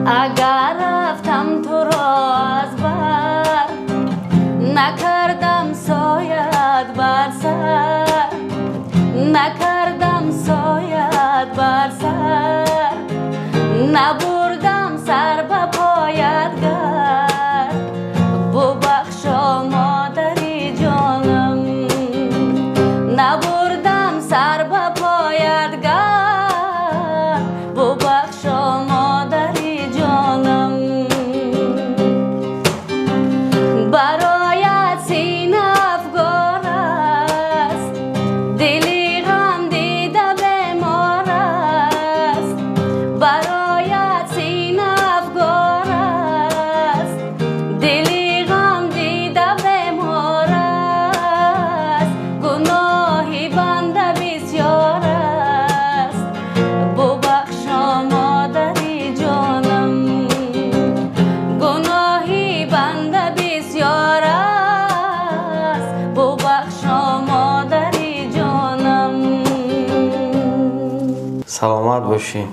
اگر رفتم تو را از بر، نکردم سایت بر سر، نکردم سایت بر سر، نبردم سر به پایت گر، ببخشا مادری جانم، نبردم سر به پایت گر، ببخشا مادری جانم. برایت سینه افگار است، دلی غم دیده بیمار است، برایت سینه افگار است، دلی غم دیده بیمار است، گناهی بنده بسیار است، ببخشا مادری جانم، گناهی بنده بسیار است، ببخشا مادری جانم. سلامت باشین.